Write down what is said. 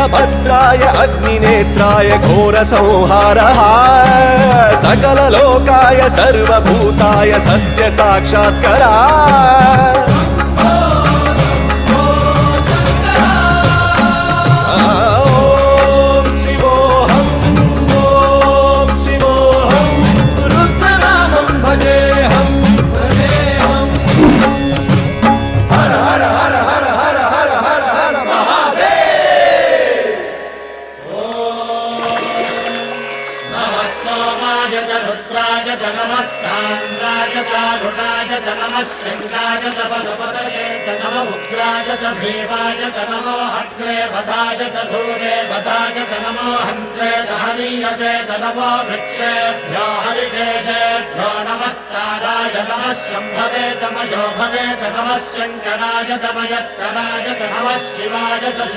वीरभद्राय अग्निनेत्राय घोरसंहारः सकललोकाय सर्वभूताय सत्यसाक्षात्करा नमः शङ्काय च पशुपतये च नमः उग्राय च भीमाय च नमो हत्रे वधाय च धूरे वधाय च नमो हन्त्रे च हनीयसे च नमो वृक्षेभ्यो हरिकेशेभ्यो नमस्काराय नमः शम्भवे च मयो भवे च नमः शङ्कराय च मयस्कराय च नमः शिवाय च